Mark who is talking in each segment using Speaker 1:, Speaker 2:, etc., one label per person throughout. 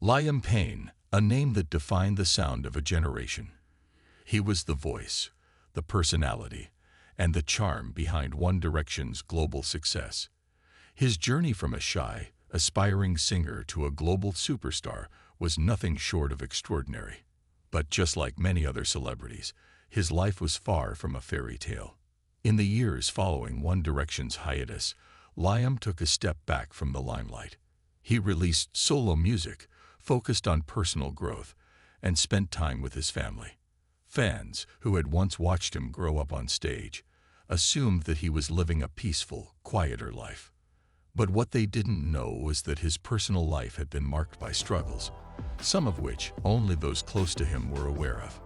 Speaker 1: Liam Payne, a name that defined the sound of a generation. He was the voice, the personality, and the charm behind One Direction's global success. His journey from a shy, aspiring singer to a global superstar was nothing short of extraordinary. But just like many other celebrities, his life was far from a fairy tale. In the years following One Direction's hiatus, Liam took a step back from the limelight. He released solo music, focused on personal growth, and spent time with his family. Fans, who had once watched him grow up on stage, assumed that he was living a peaceful, quieter life. But what they didn't know was that his personal life had been marked by struggles, some of which only those close to him were aware of.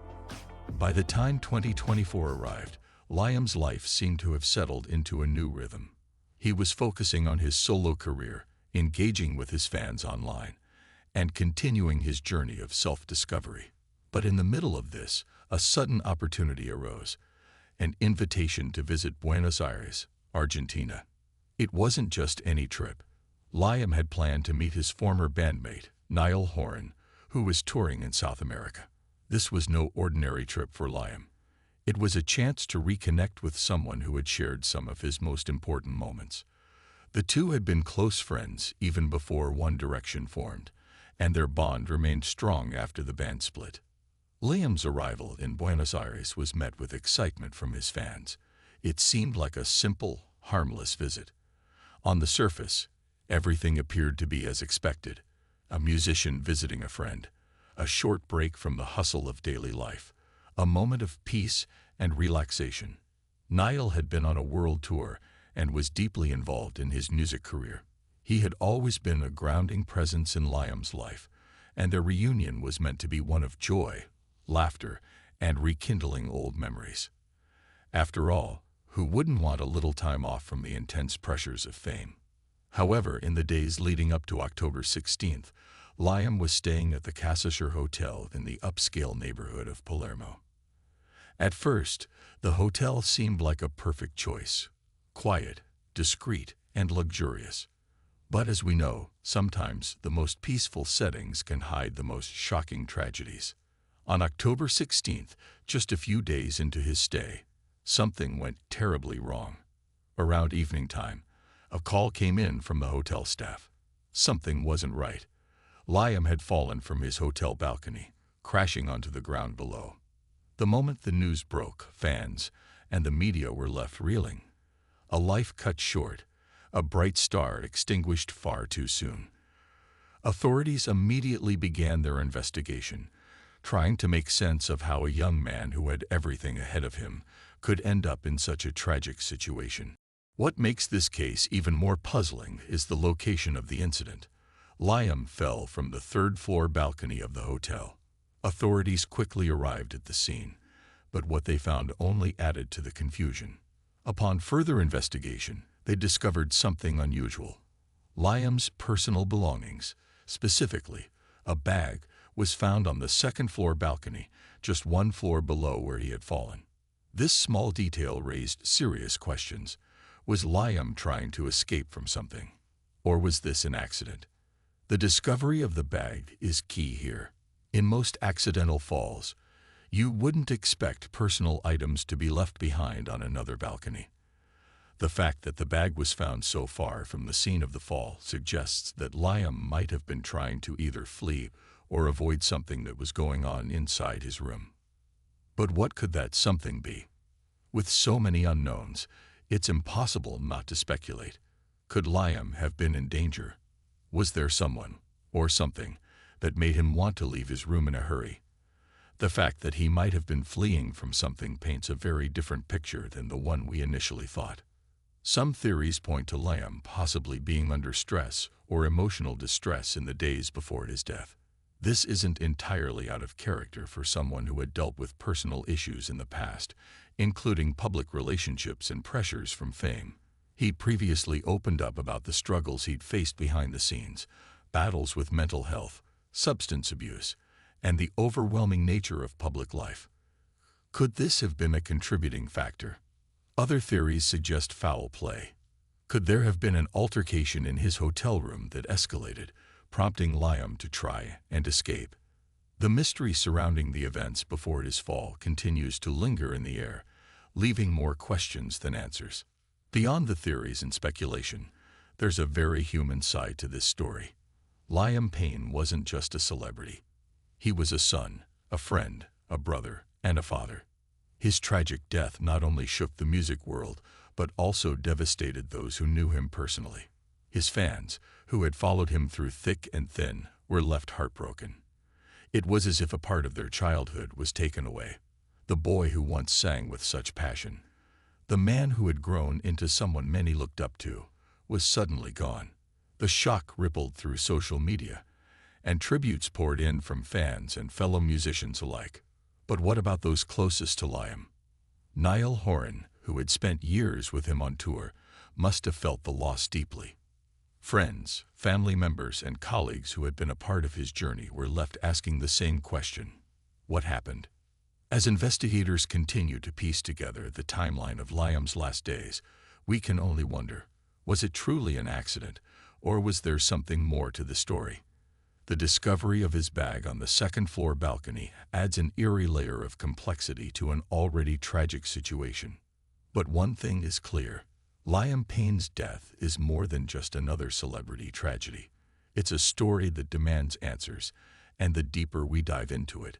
Speaker 1: By the time 2024 arrived, Liam's life seemed to have settled into a new rhythm. He was focusing on his solo career, engaging with his fans online, and continuing his journey of self-discovery. But in the middle of this, a sudden opportunity arose, an invitation to visit Buenos Aires, Argentina. It wasn't just any trip. Liam had planned to meet his former bandmate, Niall Horan, who was touring in South America. This was no ordinary trip for Liam. It was a chance to reconnect with someone who had shared some of his most important moments. The two had been close friends even before One Direction formed, and their bond remained strong after the band split. Liam's arrival in Buenos Aires was met with excitement from his fans. It seemed like a simple, harmless visit. On the surface, everything appeared to be as expected: a musician visiting a friend, a short break from the hustle of daily life, a moment of peace and relaxation. Niall had been on a world tour and was deeply involved in his music career. He had always been a grounding presence in Liam's life, and their reunion was meant to be one of joy, laughter, and rekindling old memories. After all, who wouldn't want a little time off from the intense pressures of fame? However, in the days leading up to October 16th, Liam was staying at the Casasur Hotel in the upscale neighborhood of Palermo. At first, the hotel seemed like a perfect choice: quiet, discreet, and luxurious. But as we know, sometimes the most peaceful settings can hide the most shocking tragedies. On October 16th, just a few days into his stay, something went terribly wrong. Around evening time, a call came in from the hotel staff. Something wasn't right. Liam had fallen from his hotel balcony, crashing onto the ground below. The moment the news broke, fans and the media were left reeling. A life cut short, a bright star extinguished far too soon. Authorities immediately began their investigation, trying to make sense of how a young man who had everything ahead of him could end up in such a tragic situation. What makes this case even more puzzling is the location of the incident. Liam fell from the third-floor balcony of the hotel. Authorities quickly arrived at the scene, but what they found only added to the confusion. Upon further investigation, they discovered something unusual. Liam's personal belongings, specifically a bag, was found on the second-floor balcony, just one floor below where he had fallen. This small detail raised serious questions. Was Liam trying to escape from something? Or was this an accident? The discovery of the bag is key here. In most accidental falls, you wouldn't expect personal items to be left behind on another balcony. The fact that the bag was found so far from the scene of the fall suggests that Liam might have been trying to either flee or avoid something that was going on inside his room. But what could that something be? With so many unknowns, it's impossible not to speculate. Could Liam have been in danger? Was there someone, or something, that made him want to leave his room in a hurry? The fact that he might have been fleeing from something paints a very different picture than the one we initially thought. Some theories point to Liam possibly being under stress or emotional distress in the days before his death. This isn't entirely out of character for someone who had dealt with personal issues in the past, including public relationships and pressures from fame. He'd previously opened up about the struggles he'd faced behind the scenes, battles with mental health, substance abuse, and the overwhelming nature of public life. Could this have been a contributing factor? Other theories suggest foul play. Could there have been an altercation in his hotel room that escalated, prompting Liam to try and escape. The mystery surrounding the events before his fall continues to linger in the air, leaving more questions than answers. Beyond the theories and speculation, there's a very human side to this story. Liam Payne wasn't just a celebrity. He was a son, a friend, a brother, and a father. His tragic death not only shook the music world, but also devastated those who knew him personally. His fans, who had followed him through thick and thin, were left heartbroken. It was as if a part of their childhood was taken away. The boy who once sang with such passion, the man who had grown into someone many looked up to, was suddenly gone. The shock rippled through social media, and tributes poured in from fans and fellow musicians alike. But what about those closest to Liam? Niall Horan, who had spent years with him on tour, must have felt the loss deeply. Friends, family members, and colleagues who had been a part of his journey were left asking the same question: what happened? As investigators continue to piece together the timeline of Liam's last days, we can only wonder, was it truly an accident, or was there something more to the story? The discovery of his bag on the second-floor balcony adds an eerie layer of complexity to an already tragic situation. But one thing is clear: Liam Payne's death is more than just another celebrity tragedy. It's a story that demands answers, and the deeper we dive into it,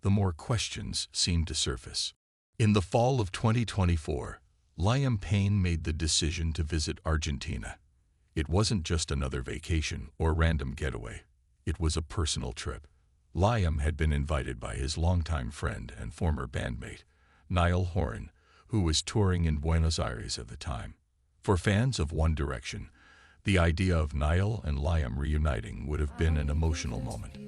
Speaker 1: the more questions seem to surface. In the fall of 2024, Liam Payne made the decision to visit Argentina. It wasn't just another vacation or random getaway. It was a personal trip. Liam had been invited by his longtime friend and former bandmate, Niall Horan, who was touring in Buenos Aires at the time. For fans of One Direction, the idea of Niall and Liam reuniting would have been an emotional moment.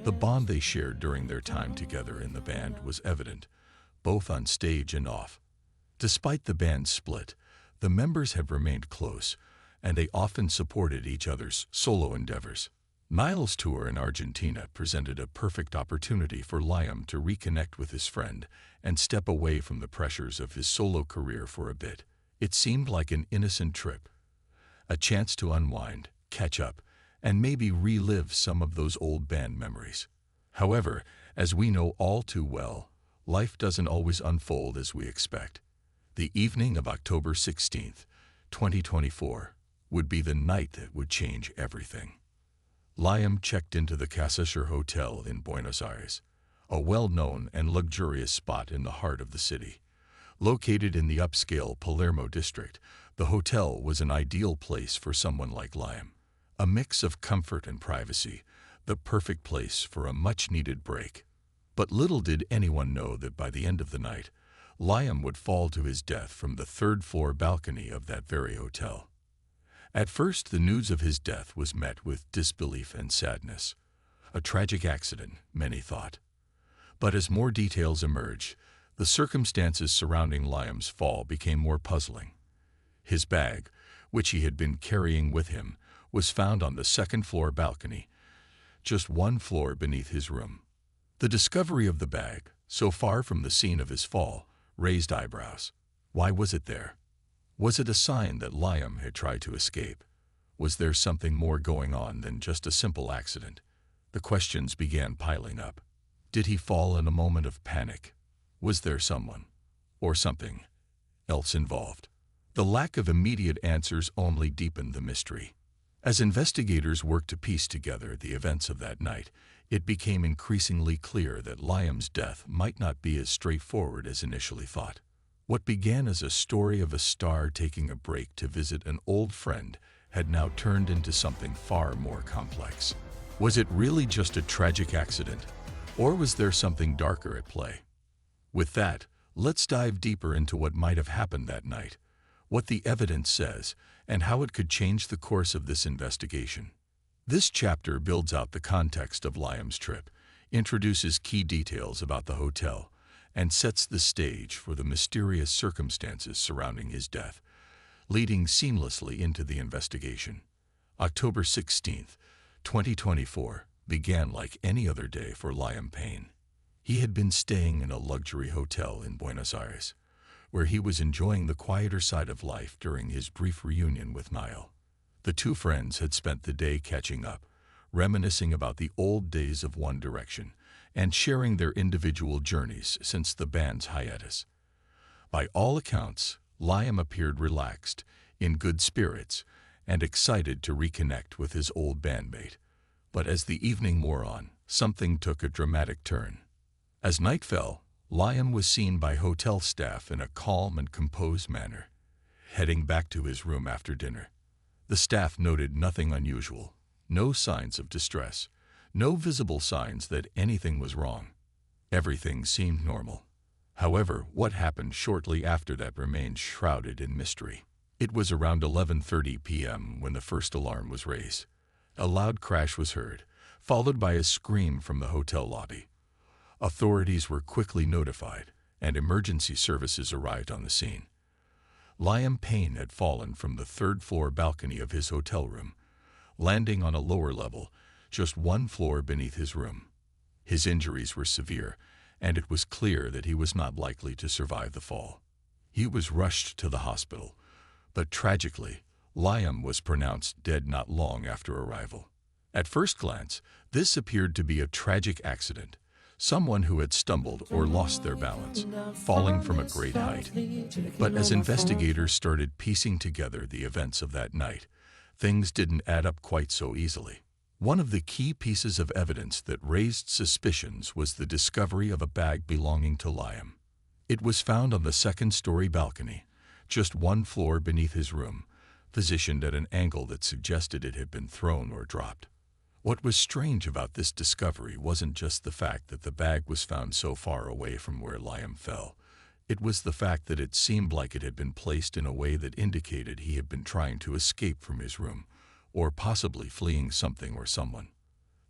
Speaker 1: The bond they shared during their time together in the band was evident, both on stage and off. Despite the band's split, the members have remained close, and they often supported each other's solo endeavors. Niall's tour in Argentina presented a perfect opportunity for Liam to reconnect with his friend and step away from the pressures of his solo career for a bit. It seemed like an innocent trip, a chance to unwind, catch up, and maybe relive some of those old band memories. However, as we know all too well, life doesn't always unfold as we expect. The evening of October 16th, 2024, would be the night that would change everything. Liam checked into the Casa Sur Hotel in Buenos Aires, a well-known and luxurious spot in the heart of the city. Located in the upscale Palermo district, the hotel was an ideal place for someone like Liam. A mix of comfort and privacy, the perfect place for a much-needed break. But little did anyone know that by the end of the night, Liam would fall to his death from the third-floor balcony of that very hotel. At first, the news of his death was met with disbelief and sadness. A tragic accident, many thought. But as more details emerged, the circumstances surrounding Liam's fall became more puzzling. His bag, which he had been carrying with him, was found on the second-floor balcony, just one floor beneath his room. The discovery of the bag, so far from the scene of his fall, raised eyebrows. Why was it there? Was it a sign that Liam had tried to escape? Was there something more going on than just a simple accident? The questions began piling up. Did he fall in a moment of panic? Was there someone, or something, else involved? The lack of immediate answers only deepened the mystery. As investigators worked to piece together the events of that night, it became increasingly clear that Liam's death might not be as straightforward as initially thought. What began as a story of a star taking a break to visit an old friend had now turned into something far more complex. Was it really just a tragic accident, or was there something darker at play? With that, let's dive deeper into what might have happened that night, what the evidence says, and how it could change the course of this investigation. This chapter builds out the context of Liam's trip, introduces key details about the hotel, and sets the stage for the mysterious circumstances surrounding his death, leading seamlessly into the investigation. October 16th, 2024, began like any other day for Liam Payne. He had been staying in a luxury hotel in Buenos Aires, where he was enjoying the quieter side of life during his brief reunion with Niall. The two friends had spent the day catching up, reminiscing about the old days of One Direction and sharing their individual journeys since the band's hiatus. By all accounts, Liam appeared relaxed, in good spirits, and excited to reconnect with his old bandmate. But as the evening wore on, something took a dramatic turn. As night fell, Liam was seen by hotel staff in a calm and composed manner, heading back to his room after dinner. The staff noted nothing unusual, no signs of distress, no visible signs that anything was wrong. Everything seemed normal. However, what happened shortly after that remained shrouded in mystery. It was around 11:30 p.m. when the first alarm was raised. A loud crash was heard, followed by a scream from the hotel lobby. Authorities were quickly notified, and emergency services arrived on the scene. Liam Payne had fallen from the third-floor balcony of his hotel room, landing on a lower level, just one floor beneath his room. His injuries were severe, and it was clear that he was not likely to survive the fall. He was rushed to the hospital, but tragically, Liam was pronounced dead not long after arrival. At first glance, this appeared to be a tragic accident, someone who had stumbled or lost their balance, falling from a great height. But as investigators started piecing together the events of that night, things didn't add up quite so easily. One of the key pieces of evidence that raised suspicions was the discovery of a bag belonging to Liam. It was found on the second-story balcony, just one floor beneath his room, positioned at an angle that suggested it had been thrown or dropped. What was strange about this discovery wasn't just the fact that the bag was found so far away from where Liam fell. It was the fact that it seemed like it had been placed in a way that indicated he had been trying to escape from his room, or possibly fleeing something or someone.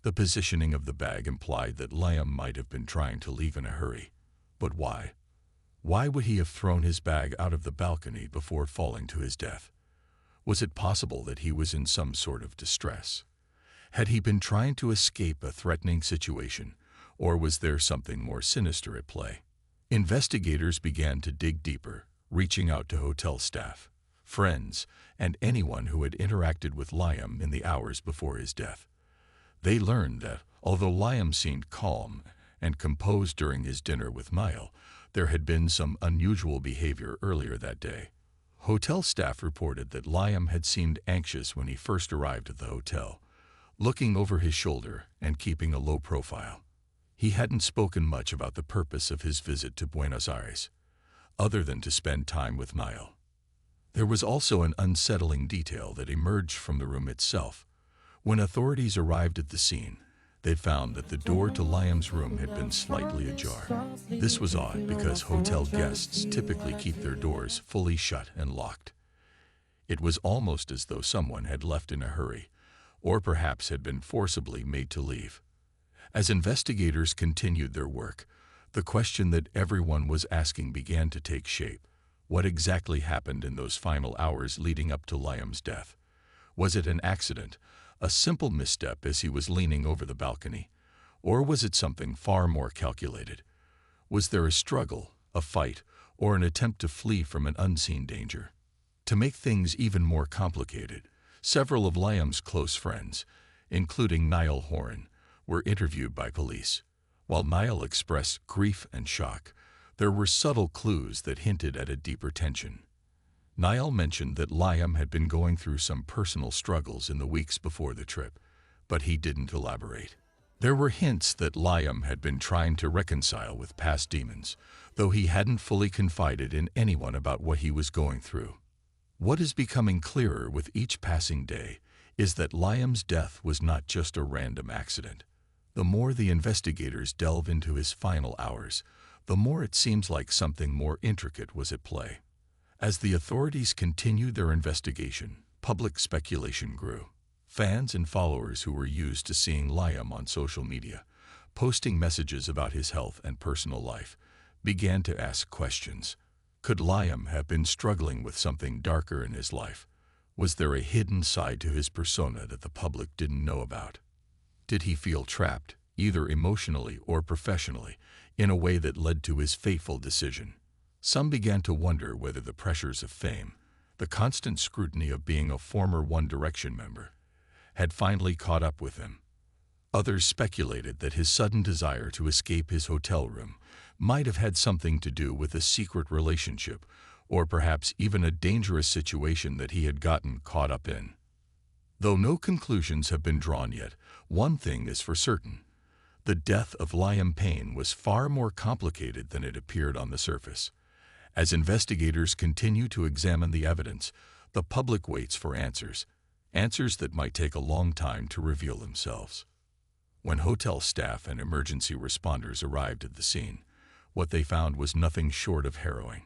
Speaker 1: The positioning of the bag implied that Liam might have been trying to leave in a hurry. But why? Why would he have thrown his bag out of the balcony before falling to his death? Was it possible that he was in some sort of distress? Had he been trying to escape a threatening situation, or was there something more sinister at play? Investigators began to dig deeper, reaching out to hotel staff, friends, and anyone who had interacted with Liam in the hours before his death. They learned that, although Liam seemed calm and composed during his dinner with Niall, there had been some unusual behavior earlier that day. Hotel staff reported that Liam had seemed anxious when he first arrived at the hotel, looking over his shoulder and keeping a low profile. He hadn't spoken much about the purpose of his visit to Buenos Aires, other than to spend time with Niall. There was also an unsettling detail that emerged from the room itself. When authorities arrived at the scene, they found that the door to Liam's room had been slightly ajar. This was odd because hotel guests typically keep their doors fully shut and locked. It was almost as though someone had left in a hurry, or perhaps had been forcibly made to leave. As investigators continued their work, the question that everyone was asking began to take shape. What exactly happened in those final hours leading up to Liam's death? Was it an accident, a simple misstep as he was leaning over the balcony, or was it something far more calculated? Was there a struggle, a fight, or an attempt to flee from an unseen danger? To make things even more complicated, several of Liam's close friends, including Niall Horan, were interviewed by police. While Niall expressed grief and shock, there were subtle clues that hinted at a deeper tension. Niall mentioned that Liam had been going through some personal struggles in the weeks before the trip, but he didn't elaborate. There were hints that Liam had been trying to reconcile with past demons, though he hadn't fully confided in anyone about what he was going through. What is becoming clearer with each passing day is that Liam's death was not just a random accident. The more the investigators delve into his final hours, the more it seems like something more intricate was at play. As the authorities continued their investigation, public speculation grew. Fans and followers who were used to seeing Liam on social media, posting messages about his health and personal life, began to ask questions. Could Liam have been struggling with something darker in his life? Was there a hidden side to his persona that the public didn't know about? Did he feel trapped, either emotionally or professionally, in a way that led to his fateful decision? Some began to wonder whether the pressures of fame, the constant scrutiny of being a former One Direction member, had finally caught up with him. Others speculated that his sudden desire to escape his hotel room might have had something to do with a secret relationship, or perhaps even a dangerous situation that he had gotten caught up in. Though no conclusions have been drawn yet, one thing is for certain. The death of Liam Payne was far more complicated than it appeared on the surface. As investigators continue to examine the evidence, the public waits for answers that might take a long time to reveal themselves. When hotel staff and emergency responders arrived at the scene, what they found was nothing short of harrowing.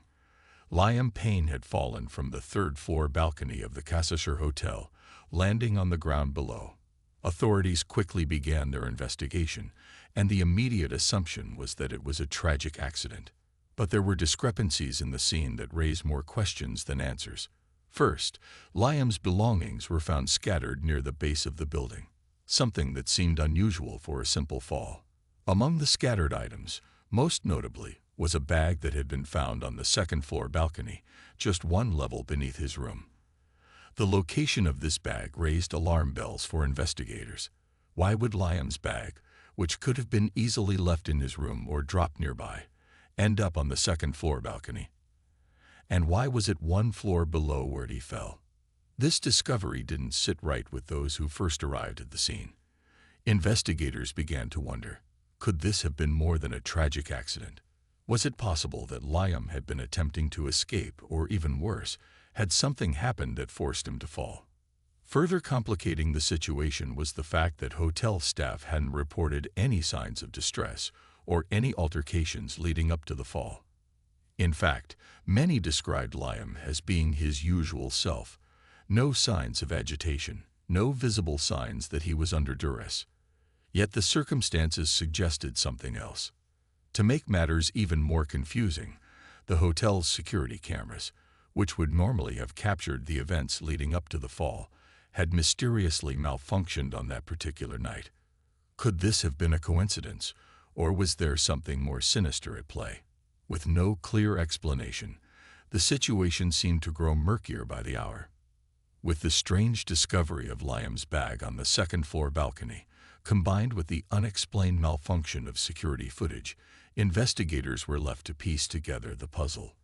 Speaker 1: Liam Payne had fallen from the third-floor balcony of the Casashire Hotel, landing on the ground below. Authorities quickly began their investigation, and the immediate assumption was that it was a tragic accident. But there were discrepancies in the scene that raised more questions than answers. First, Liam's belongings were found scattered near the base of the building, something that seemed unusual for a simple fall. Among the scattered items, most notably, was a bag that had been found on the second-floor balcony, just one level beneath his room. The location of this bag raised alarm bells for investigators. Why would Liam's bag, which could have been easily left in his room or dropped nearby, end up on the second-floor balcony? And why was it one floor below where he fell? This discovery didn't sit right with those who first arrived at the scene. Investigators began to wonder, could this have been more than a tragic accident? Was it possible that Liam had been attempting to escape, or even worse, had something happened that forced him to fall? Further complicating the situation was the fact that hotel staff hadn't reported any signs of distress or any altercations leading up to the fall. In fact, many described Liam as being his usual self. No signs of agitation, no visible signs that he was under duress. Yet the circumstances suggested something else. To make matters even more confusing, the hotel's security cameras, which would normally have captured the events leading up to the fall, had mysteriously malfunctioned on that particular night. Could this have been a coincidence, or was there something more sinister at play? With no clear explanation, the situation seemed to grow murkier by the hour. With the strange discovery of Liam's bag on the second-floor balcony, combined with the unexplained malfunction of security footage, investigators were left to piece together the puzzle.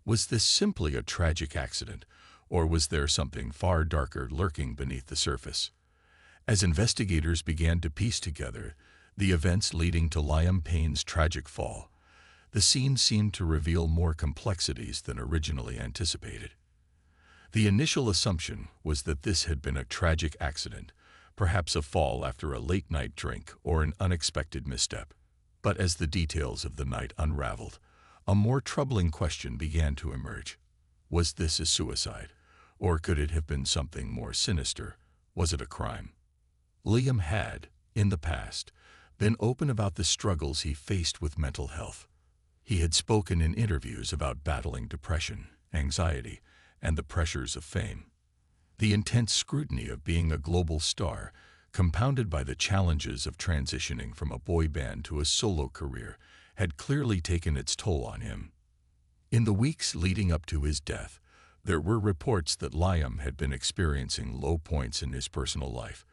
Speaker 1: Was this simply a tragic accident, or was there something far darker lurking beneath the surface? As investigators began to piece together the events leading to Liam Payne's tragic fall, the scene seemed to reveal more complexities than originally anticipated. The initial assumption was that this had been a tragic accident, perhaps a fall after a late-night drink or an unexpected misstep. But as the details of the night unraveled, a more troubling question began to emerge. Was this a suicide, or could it have been something more sinister? Was it a crime? Liam had, in the past, been open about the struggles he faced with mental health. He had spoken in interviews about battling depression, anxiety, and the pressures of fame. The intense scrutiny of being a global star, compounded by the challenges of transitioning from a boy band to a solo career, had clearly taken its toll on him. In the weeks leading up to his death, there were reports that Liam had been experiencing low points in his personal life,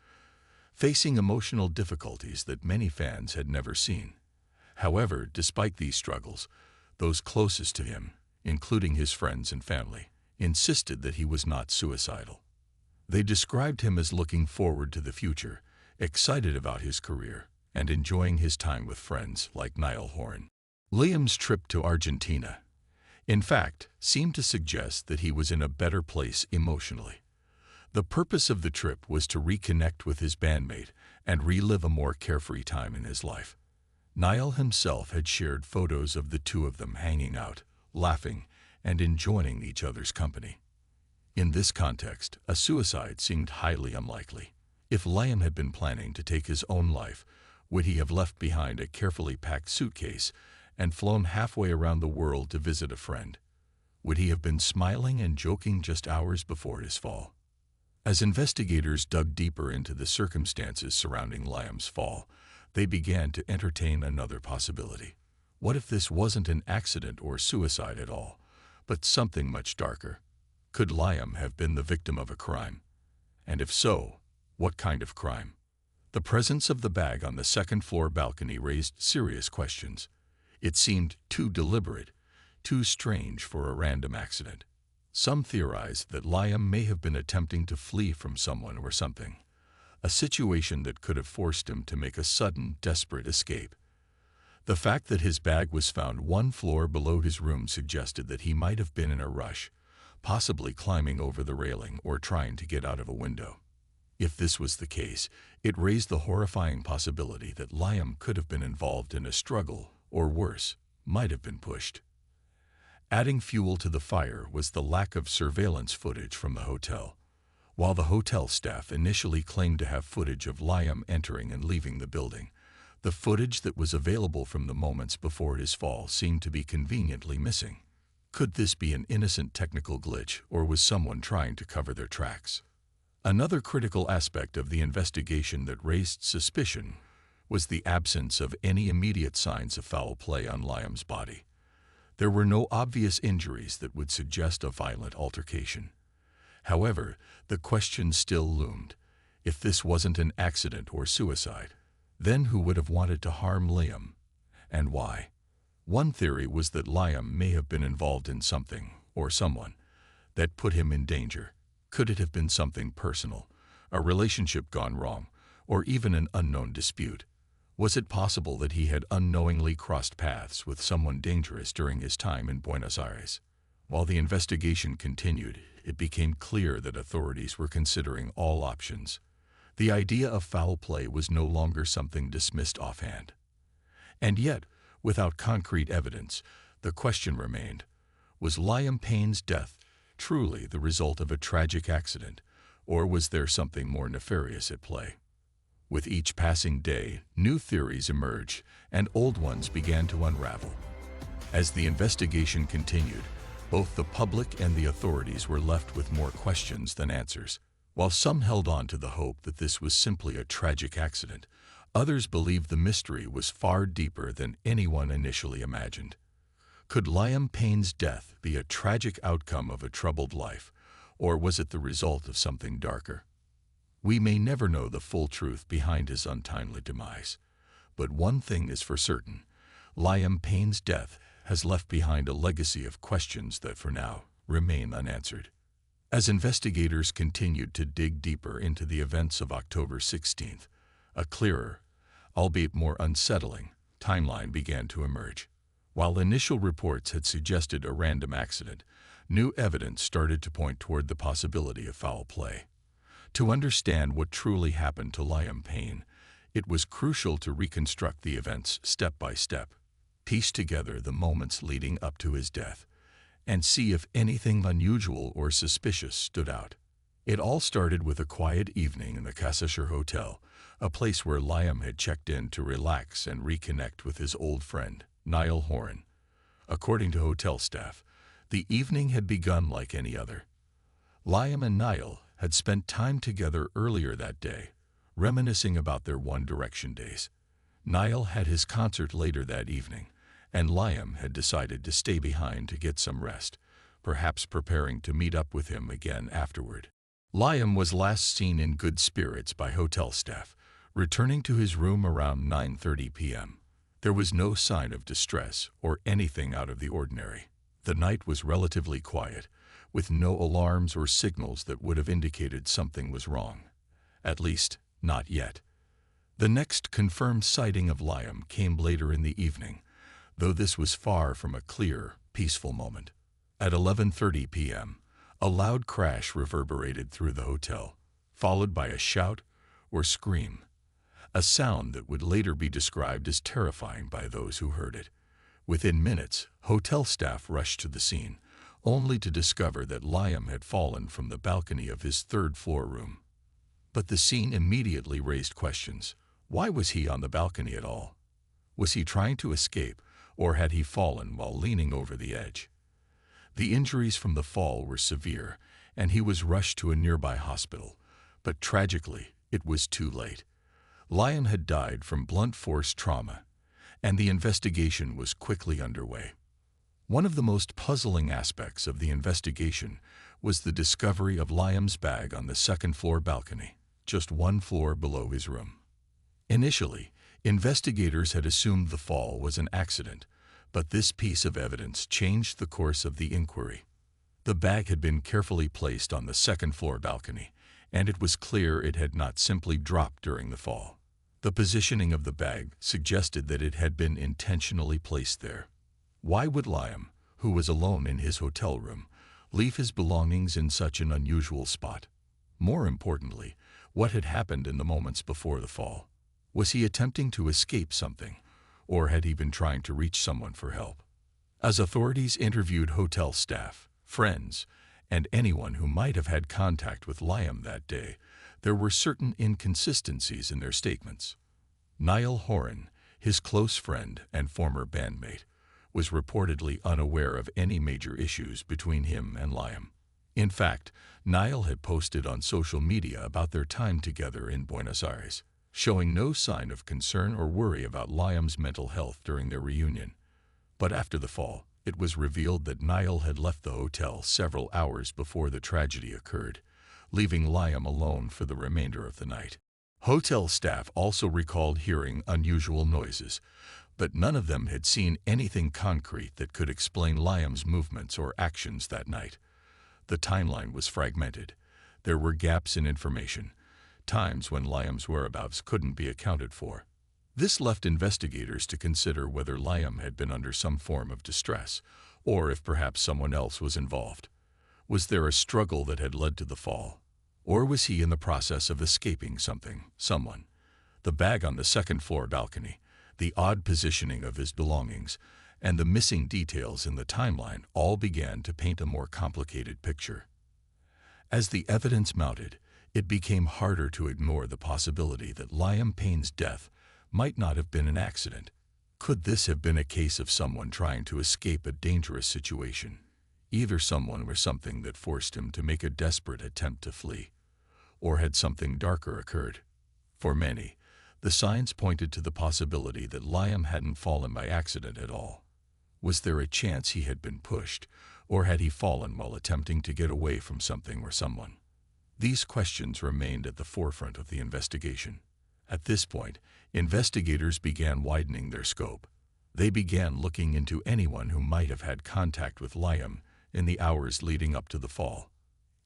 Speaker 1: facing emotional difficulties that many fans had never seen. However, despite these struggles, those closest to him, including his friends and family, insisted that he was not suicidal. They described him as looking forward to the future, excited about his career, and enjoying his time with friends like Niall Horan. Liam's trip to Argentina, in fact, seemed to suggest that he was in a better place emotionally. The purpose of the trip was to reconnect with his bandmate and relive a more carefree time in his life. Niall himself had shared photos of the two of them hanging out, laughing, and enjoying each other's company. In this context, a suicide seemed highly unlikely. If Liam had been planning to take his own life, would he have left behind a carefully packed suitcase and flown halfway around the world to visit a friend? Would he have been smiling and joking just hours before his fall? As investigators dug deeper into the circumstances surrounding Liam's fall, they began to entertain another possibility. What if this wasn't an accident or suicide at all, but something much darker? Could Liam have been the victim of a crime? And if so, what kind of crime? The presence of the bag on the second-floor balcony raised serious questions. It seemed too deliberate, too strange for a random accident. Some theorized that Liam may have been attempting to flee from someone or something, a situation that could have forced him to make a sudden, desperate escape. The fact that his bag was found one floor below his room suggested that he might have been in a rush, possibly climbing over the railing or trying to get out of a window. If this was the case, it raised the horrifying possibility that Liam could have been involved in a struggle, or worse, might have been pushed. Adding fuel to the fire was the lack of surveillance footage from the hotel. While the hotel staff initially claimed to have footage of Liam entering and leaving the building, the footage that was available from the moments before his fall seemed to be conveniently missing. Could this be an innocent technical glitch, or was someone trying to cover their tracks? Another critical aspect of the investigation that raised suspicion was the absence of any immediate signs of foul play on Liam's body. There were no obvious injuries that would suggest a violent altercation. However, the question still loomed. If this wasn't an accident or suicide, then who would have wanted to harm Liam, and why? One theory was that Liam may have been involved in something, or someone, that put him in danger. Could it have been something personal, a relationship gone wrong, or even an unknown dispute? Was it possible that he had unknowingly crossed paths with someone dangerous during his time in Buenos Aires? While the investigation continued, it became clear that authorities were considering all options. The idea of foul play was no longer something dismissed offhand. And yet, without concrete evidence, the question remained: was Liam Payne's death truly the result of a tragic accident, or was there something more nefarious at play? With each passing day, new theories emerged, and old ones began to unravel. As the investigation continued, both the public and the authorities were left with more questions than answers. While some held on to the hope that this was simply a tragic accident, others believed the mystery was far deeper than anyone initially imagined. Could Liam Payne's death be a tragic outcome of a troubled life, or was it the result of something darker? We may never know the full truth behind his untimely demise, but one thing is for certain: Liam Payne's death has left behind a legacy of questions that for now remain unanswered. As investigators continued to dig deeper into the events of October 16th, a clearer, albeit more unsettling, timeline began to emerge. While initial reports had suggested a random accident, new evidence started to point toward the possibility of foul play. To understand what truly happened to Liam Payne, it was crucial to reconstruct the events step by step, piece together the moments leading up to his death, and see if anything unusual or suspicious stood out. It all started with a quiet evening in the Casashire Hotel, a place where Liam had checked in to relax and reconnect with his old friend, Niall Horan. According to hotel staff, the evening had begun like any other. Liam and Niall had spent time together earlier that day, reminiscing about their One Direction days. Niall had his concert later that evening, and Liam had decided to stay behind to get some rest, perhaps preparing to meet up with him again afterward. Liam was last seen in good spirits by hotel staff, returning to his room around 9:30 p.m. There was no sign of distress or anything out of the ordinary. The night was relatively quiet, with no alarms or signals that would have indicated something was wrong. At least, not yet. The next confirmed sighting of Liam came later in the evening, though this was far from a clear, peaceful moment. At 11:30 p.m., a loud crash reverberated through the hotel, followed by a shout or scream, a sound that would later be described as terrifying by those who heard it. Within minutes, hotel staff rushed to the scene, only to discover that Liam had fallen from the balcony of his third-floor room. But the scene immediately raised questions. Why was he on the balcony at all? Was he trying to escape, or had he fallen while leaning over the edge? The injuries from the fall were severe, and he was rushed to a nearby hospital, but tragically, it was too late. Liam had died from blunt force trauma, and the investigation was quickly underway. One of the most puzzling aspects of the investigation was the discovery of Liam's bag on the second-floor balcony, just one floor below his room. Initially, investigators had assumed the fall was an accident, but this piece of evidence changed the course of the inquiry. The bag had been carefully placed on the second-floor balcony, and it was clear it had not simply dropped during the fall. The positioning of the bag suggested that it had been intentionally placed there. Why would Liam, who was alone in his hotel room, leave his belongings in such an unusual spot? More importantly, what had happened in the moments before the fall? Was he attempting to escape something, or had he been trying to reach someone for help? As authorities interviewed hotel staff, friends, and anyone who might have had contact with Liam that day, there were certain inconsistencies in their statements. Niall Horan, his close friend and former bandmate, was reportedly unaware of any major issues between him and Liam. In fact, Niall had posted on social media about their time together in Buenos Aires, showing no sign of concern or worry about Liam's mental health during their reunion. But after the fall, it was revealed that Niall had left the hotel several hours before the tragedy occurred, leaving Liam alone for the remainder of the night. Hotel staff also recalled hearing unusual noises, but none of them had seen anything concrete that could explain Liam's movements or actions that night. The timeline was fragmented. There were gaps in information, times when Liam's whereabouts couldn't be accounted for. This left investigators to consider whether Liam had been under some form of distress, or if perhaps someone else was involved. Was there a struggle that had led to the fall? Or was he in the process of escaping something, someone? The bag on the second-floor balcony, the odd positioning of his belongings, and the missing details in the timeline all began to paint a more complicated picture. As the evidence mounted, it became harder to ignore the possibility that Liam Payne's death might not have been an accident. Could this have been a case of someone trying to escape a dangerous situation? Either someone or something that forced him to make a desperate attempt to flee. Or had something darker occurred? For many, the signs pointed to the possibility that Liam hadn't fallen by accident at all. Was there a chance he had been pushed, or had he fallen while attempting to get away from something or someone? These questions remained at the forefront of the investigation. At this point, investigators began widening their scope. They began looking into anyone who might have had contact with Liam in the hours leading up to the fall.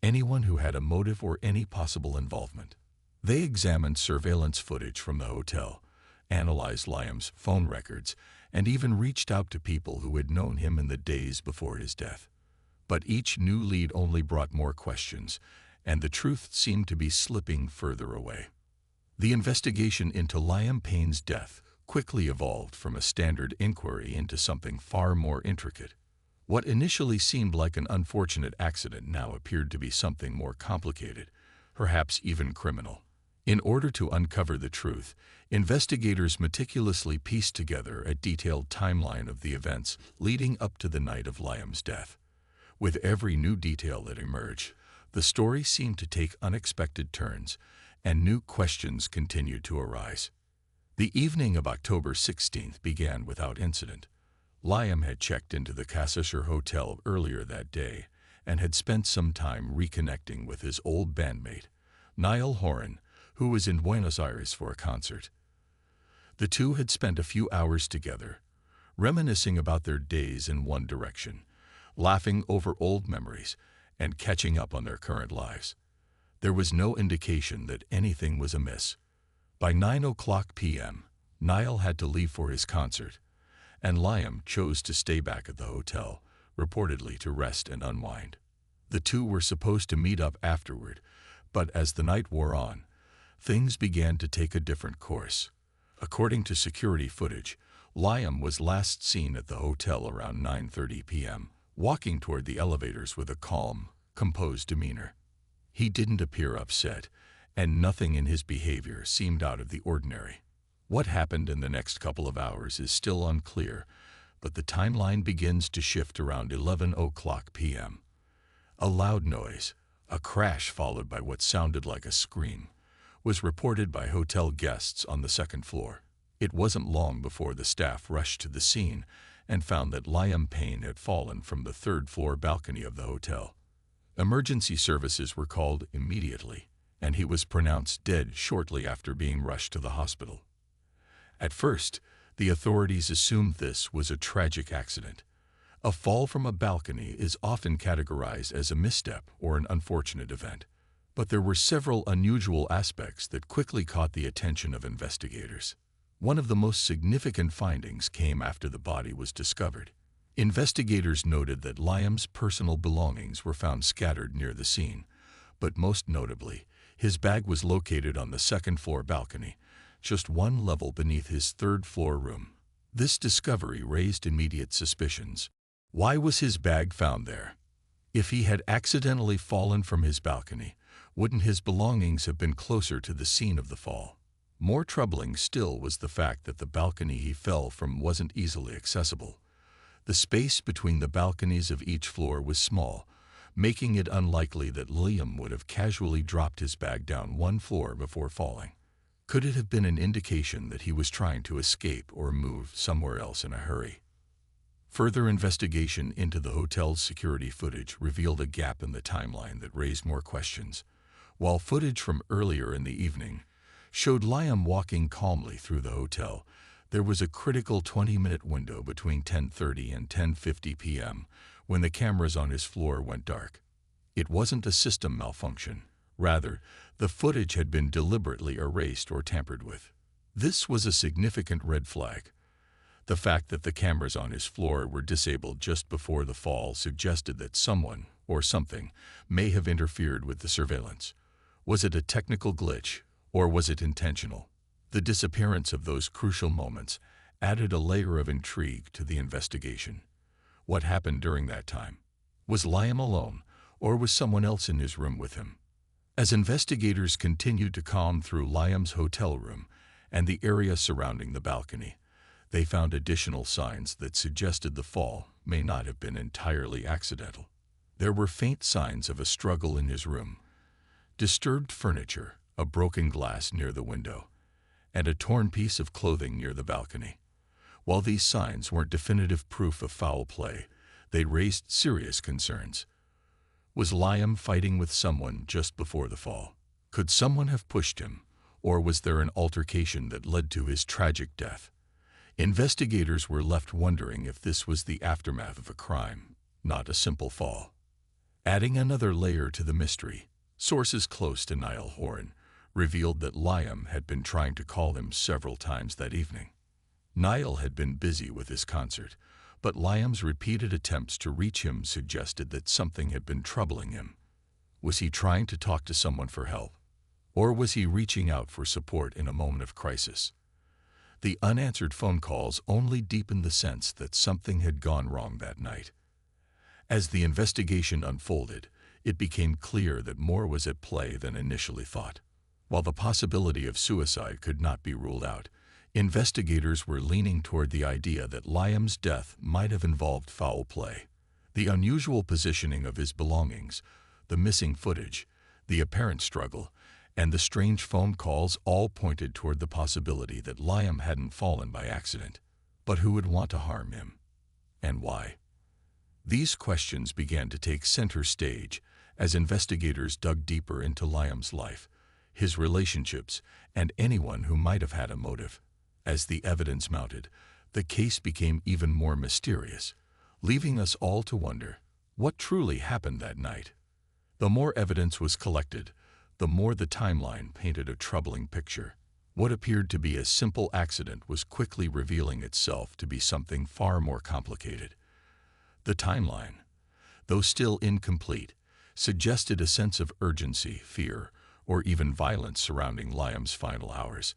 Speaker 1: Anyone who had a motive or any possible involvement. They examined surveillance footage from the hotel, analyzed Liam's phone records, and even reached out to people who had known him in the days before his death. But each new lead only brought more questions, and the truth seemed to be slipping further away. The investigation into Liam Payne's death quickly evolved from a standard inquiry into something far more intricate. What initially seemed like an unfortunate accident now appeared to be something more complicated, perhaps even criminal. In order to uncover the truth, investigators meticulously pieced together a detailed timeline of the events leading up to the night of Liam's death. With every new detail that emerged, the story seemed to take unexpected turns, and new questions continued to arise. The evening of October 16th began without incident. Liam had checked into the Casasher Hotel earlier that day and had spent some time reconnecting with his old bandmate, Niall Horan, who was in Buenos Aires for a concert. The two had spent a few hours together, reminiscing about their days in one direction, laughing over old memories, and catching up on their current lives. There was no indication that anything was amiss. By 9:00 p.m., Niall had to leave for his concert, and Liam chose to stay back at the hotel, reportedly to rest and unwind. The two were supposed to meet up afterward, but as the night wore on, things began to take a different course. According to security footage, Liam was last seen at the hotel around 9:30 p.m., walking toward the elevators with a calm, composed demeanor. He didn't appear upset, and nothing in his behavior seemed out of the ordinary. What happened in the next couple of hours is still unclear, but the timeline begins to shift around 11:00 p.m. A loud noise, a crash followed by what sounded like a scream, was reported by hotel guests on the second floor. It wasn't long before the staff rushed to the scene and found that Liam Payne had fallen from the third-floor balcony of the hotel. Emergency services were called immediately, and he was pronounced dead shortly after being rushed to the hospital. At first, the authorities assumed this was a tragic accident. A fall from a balcony is often categorized as a misstep or an unfortunate event. But there were several unusual aspects that quickly caught the attention of investigators. One of the most significant findings came after the body was discovered. Investigators noted that Liam's personal belongings were found scattered near the scene, but most notably, his bag was located on the second-floor balcony, just one level beneath his third-floor room. This discovery raised immediate suspicions. Why was his bag found there? If he had accidentally fallen from his balcony, wouldn't his belongings have been closer to the scene of the fall? More troubling still was the fact that the balcony he fell from wasn't easily accessible. The space between the balconies of each floor was small, making it unlikely that Liam would have casually dropped his bag down one floor before falling. Could it have been an indication that he was trying to escape or move somewhere else in a hurry? Further investigation into the hotel's security footage revealed a gap in the timeline that raised more questions. While footage from earlier in the evening showed Liam walking calmly through the hotel, there was a critical 20-minute window between 10:30 and 10:50 p.m. when the cameras on his floor went dark. It wasn't a system malfunction. Rather, the footage had been deliberately erased or tampered with. This was a significant red flag. The fact that the cameras on his floor were disabled just before the fall suggested that someone or something may have interfered with the surveillance. Was it a technical glitch, or was it intentional? The disappearance of those crucial moments added a layer of intrigue to the investigation. What happened during that time? Was Liam alone, or was someone else in his room with him? As investigators continued to comb through Liam's hotel room and the area surrounding the balcony, they found additional signs that suggested the fall may not have been entirely accidental. There were faint signs of a struggle in his room, disturbed furniture, a broken glass near the window, and a torn piece of clothing near the balcony. While these signs weren't definitive proof of foul play, they raised serious concerns. Was Liam fighting with someone just before the fall? Could someone have pushed him, or was there an altercation that led to his tragic death? Investigators were left wondering if this was the aftermath of a crime, not a simple fall. Adding another layer to the mystery, sources close to Niall Horan revealed that Liam had been trying to call him several times that evening. Niall had been busy with his concert, but Liam's repeated attempts to reach him suggested that something had been troubling him. Was he trying to talk to someone for help? Or was he reaching out for support in a moment of crisis? The unanswered phone calls only deepened the sense that something had gone wrong that night. As the investigation unfolded, it became clear that more was at play than initially thought. While the possibility of suicide could not be ruled out, investigators were leaning toward the idea that Liam's death might have involved foul play. The unusual positioning of his belongings, the missing footage, the apparent struggle, and the strange phone calls all pointed toward the possibility that Liam hadn't fallen by accident. But who would want to harm him? And why? These questions began to take center stage as investigators dug deeper into Liam's life, his relationships, and anyone who might have had a motive. As the evidence mounted, the case became even more mysterious, leaving us all to wonder what truly happened that night. The more evidence was collected, the more the timeline painted a troubling picture. What appeared to be a simple accident was quickly revealing itself to be something far more complicated. The timeline, though still incomplete, suggested a sense of urgency, fear, or even violence surrounding Liam's final hours.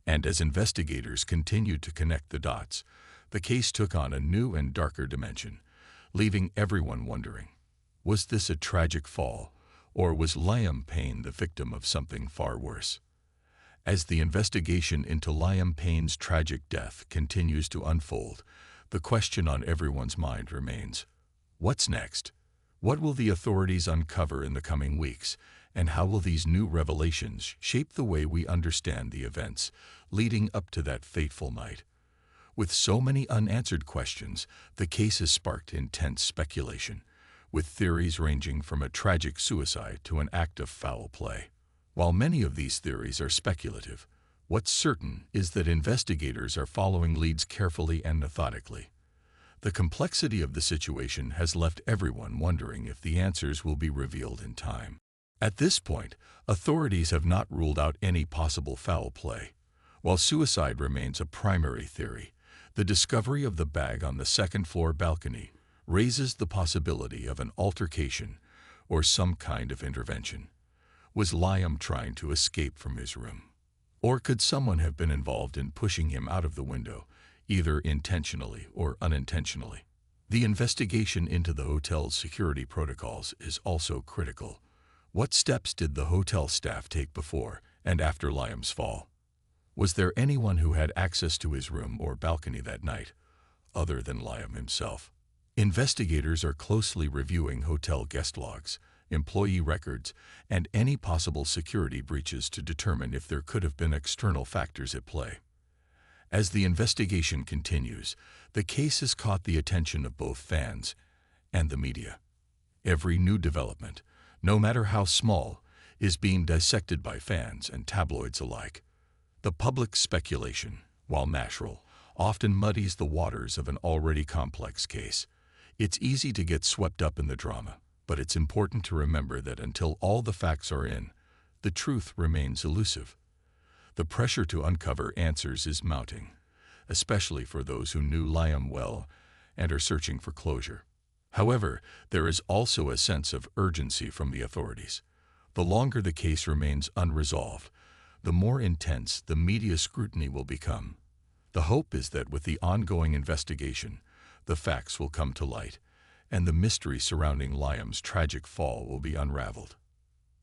Speaker 1: And as investigators continued to connect the dots, the case took on a new and darker dimension, leaving everyone wondering, was this a tragic fall, or was Liam Payne the victim of something far worse? As the investigation into Liam Payne's tragic death continues to unfold, the question on everyone's mind remains, what's next? What will the authorities uncover in the coming weeks, and how will these new revelations shape the way we understand the events leading up to that fateful night? With so many unanswered questions, the case has sparked intense speculation, with theories ranging from a tragic suicide to an act of foul play. While many of these theories are speculative, What's certain is that investigators are following leads carefully and methodically. The complexity of the situation has left everyone wondering if the answers will be revealed in time. At this point, authorities have not ruled out any possible foul play. While suicide remains a primary theory, the discovery of the bag on the second-floor balcony raises the possibility of an altercation or some kind of intervention. Was Liam trying to escape from his room? Or could someone have been involved in pushing him out of the window, either intentionally or unintentionally? The investigation into the hotel's security protocols is also critical. What steps did the hotel staff take before and after Liam's fall? Was there anyone who had access to his room or balcony that night, other than Liam himself? Investigators are closely reviewing hotel guest logs, employee records, and any possible security breaches to determine if there could have been external factors at play. As the investigation continues, the case has caught the attention of both fans and the media. Every new development, no matter how small, is being dissected by fans and tabloids alike. The public speculation, while natural, often muddies the waters of an already complex case. It's easy to get swept up in the drama, but it's important to remember that until all the facts are in, the truth remains elusive. The pressure to uncover answers is mounting, especially for those who knew Liam well and are searching for closure. However, there is also a sense of urgency from the authorities. The longer the case remains unresolved, the more intense the media scrutiny will become. The hope is that with the ongoing investigation, the facts will come to light, and the mystery surrounding Liam's tragic fall will be unraveled.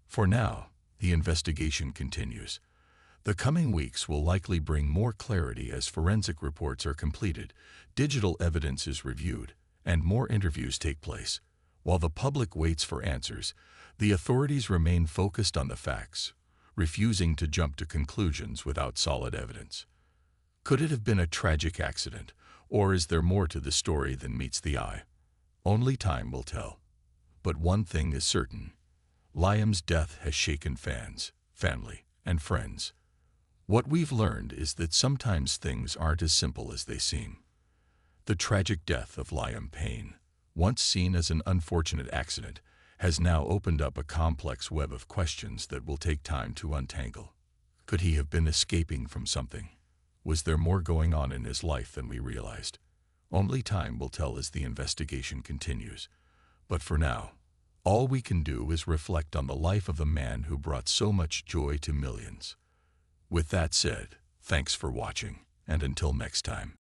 Speaker 1: For now, the investigation continues. The coming weeks will likely bring more clarity as forensic reports are completed, digital evidence is reviewed, and more interviews take place. While the public waits for answers, the authorities remain focused on the facts, refusing to jump to conclusions without solid evidence. Could it have been a tragic accident, or is there more to the story than meets the eye? Only time will tell. But one thing is certain: Liam's death has shaken fans, family, and friends. What we've learned is that sometimes things aren't as simple as they seem. The tragic death of Liam Payne, once seen as an unfortunate accident, has now opened up a complex web of questions that will take time to untangle. Could he have been escaping from something? Was there more going on in his life than we realized? Only time will tell as the investigation continues. But for now, all we can do is reflect on the life of a man who brought so much joy to millions. With that said, thanks for watching, and until next time.